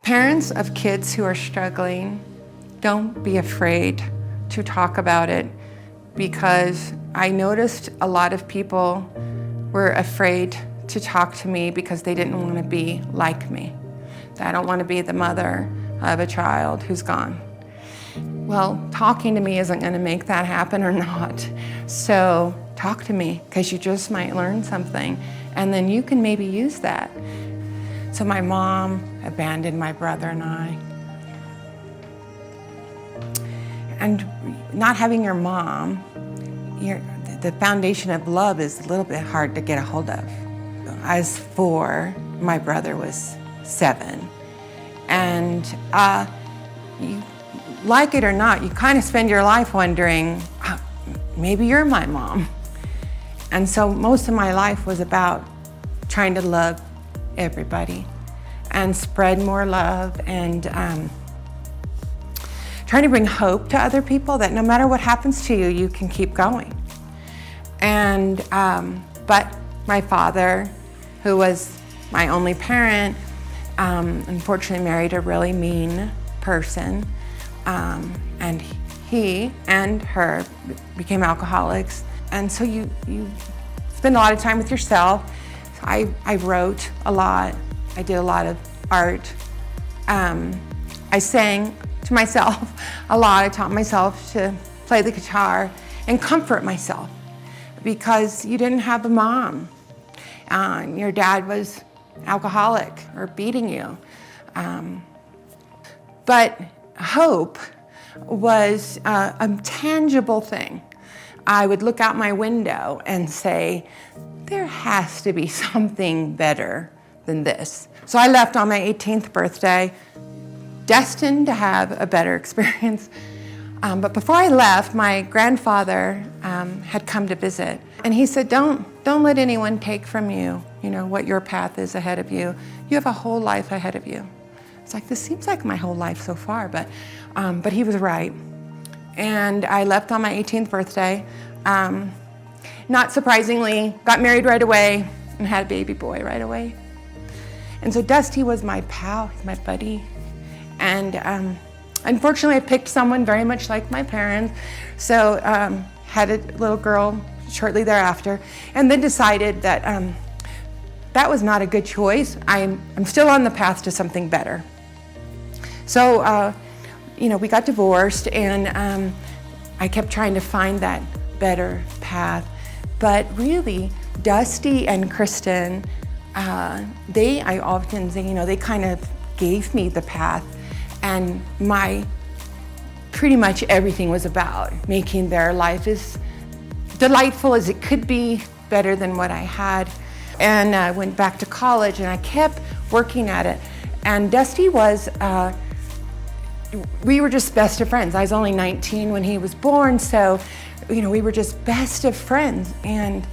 Parents of kids who are struggling, don't be afraid to talk about it, because I noticed a lot of people were afraid to talk to me because they didn't want to be like me. I don't want to be the mother of a child who's gone. Well, talking to me isn't going to make that happen or not. So talk to me, because you just might learn something, and then you can maybe use that. So my mom abandoned my brother and I. And not having your mom, the foundation of love is a little bit hard to get a hold of. I was 4, my brother was 7. And you, like it or not, you kind of spend your life wondering, maybe you're my mom. And so most of my life was about trying to love everybody and spread more love, and trying to bring hope to other people that no matter what happens to you, you can keep going. And but my father, who was my only parent, unfortunately married a really mean person, and he and her became alcoholics. And so you spend a lot of time with yourself. I wrote a lot. I did a lot of art. I sang to myself a lot. I taught myself to play the guitar and comfort myself, because you didn't have a mom. Your dad was alcoholic or beating you. But hope was a tangible thing. I would look out my window and say, there has to be something better than this. So I left on my 18th birthday, destined to have a better experience. But before I left, my grandfather had come to visit. And he said, don't let anyone take from you, what your path is ahead of you. You have a whole life ahead of you. It's like, this seems like my whole life so far, but he was right. And I left on my 18th birthday. Not surprisingly, got married right away and had a baby boy right away. And so Dusty was my pal, my buddy. And unfortunately, I picked someone very much like my parents. So had a little girl shortly thereafter, and then decided that that was not a good choice. I'm still on the path to something better. So, we got divorced, and I kept trying to find that better path. But really, Dusty and Kristen, I often say, they kind of gave me the path, and pretty much everything was about making their life as delightful as it could be, better than what I had. And I went back to college, and I kept working at it. And Dusty was, we were just best of friends. I was only 19 when he was born, so we were just best of friends. And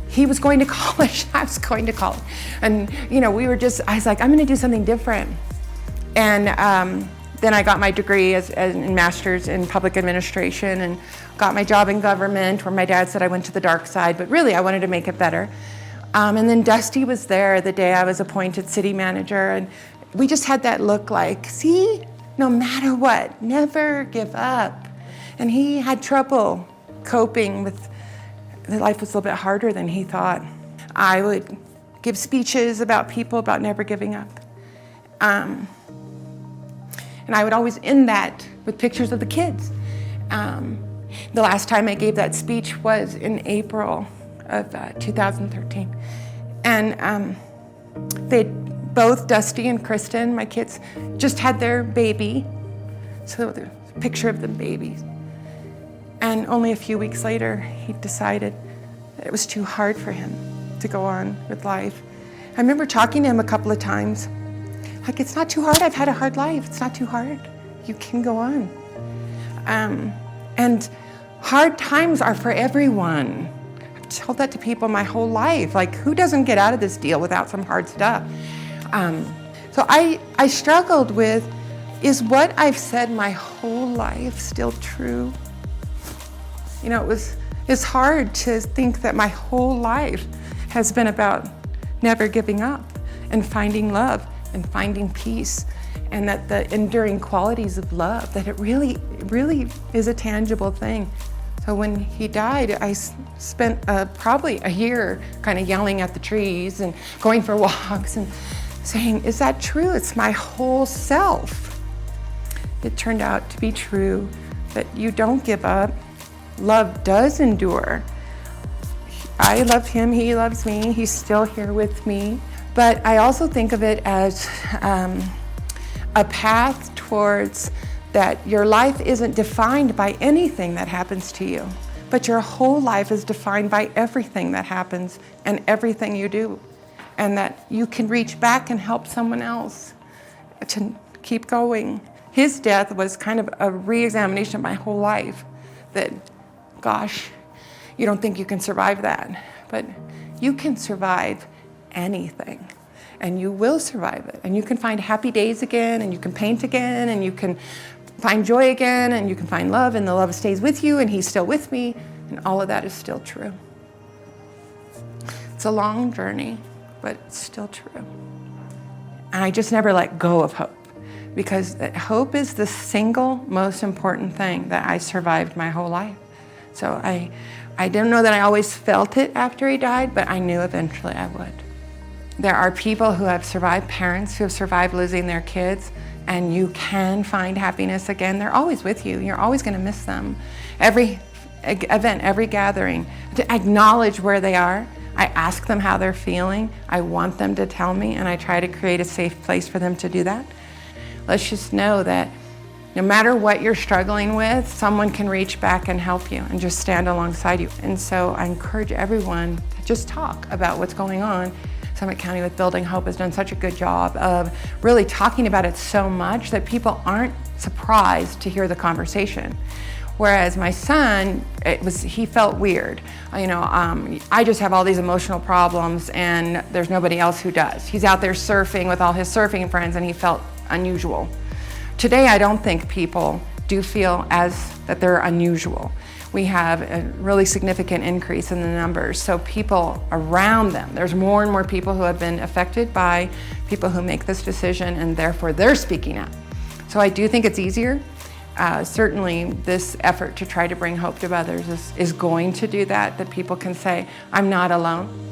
he was going to college, I was going to college. And I was like, I'm gonna do something different. And then I got my degree as in master's in public administration, and got my job in government, where my dad said I went to the dark side, but really I wanted to make it better. And then Dusty was there the day I was appointed city manager, and we just had that look like, see, no matter what, never give up. And he had trouble coping with, life was a little bit harder than he thought. I would give speeches about people, about never giving up. And I would always end that with pictures of the kids. The last time I gave that speech was in April of 2013. And both Dusty and Kristen, my kids, just had their baby. So there's a picture of the babies. And only a few weeks later, he decided that it was too hard for him to go on with life. I remember talking to him a couple of times. Like, it's not too hard. I've had a hard life. It's not too hard. You can go on. And hard times are for everyone. I've told that to people my whole life. Like, who doesn't get out of this deal without some hard stuff? So I struggled with, is what I've said my whole life still true? It's hard to think that my whole life has been about never giving up and finding love and finding peace, and that the enduring qualities of love, that it really, really is a tangible thing. So when he died, I spent probably a year kind of yelling at the trees and going for walks and saying, is that true? It's my whole self. It turned out to be true, that you don't give up. Love does endure. I love him, he loves me, he's still here with me. But I also think of it as a path towards that your life isn't defined by anything that happens to you, but your whole life is defined by everything that happens and everything you do, and that you can reach back and help someone else to keep going. His death was kind of a re-examination of my whole life, that, gosh, you don't think you can survive that, but you can survive anything. And you will survive it. And you can find happy days again, and you can paint again, and you can find joy again, and you can find love, and the love stays with you, and he's still with me, and all of that is still true. It's a long journey, but it's still true. And I just never let go of hope, because hope is the single most important thing that I survived my whole life. So I don't know that I always felt it after he died, but I knew eventually I would. There are people who have survived, parents who have survived losing their kids, and you can find happiness again. They're always with you. You're always going to miss them. Every event, every gathering, to acknowledge where they are. I ask them how they're feeling. I want them to tell me, and I try to create a safe place for them to do that. Let's just know that no matter what you're struggling with, someone can reach back and help you and just stand alongside you. And so I encourage everyone to just talk about what's going on. Summit County with Building Hope has done such a good job of really talking about it so much that people aren't surprised to hear the conversation. Whereas my son, he felt weird. I just have all these emotional problems and there's nobody else who does. He's out there surfing with all his surfing friends and he felt unusual. Today, I don't think people do feel as that they're unusual. We have a really significant increase in the numbers. So people around them, there's more and more people who have been affected by people who make this decision, and therefore they're speaking up. So I do think it's easier. Certainly this effort to try to bring hope to others is going to do that people can say, I'm not alone.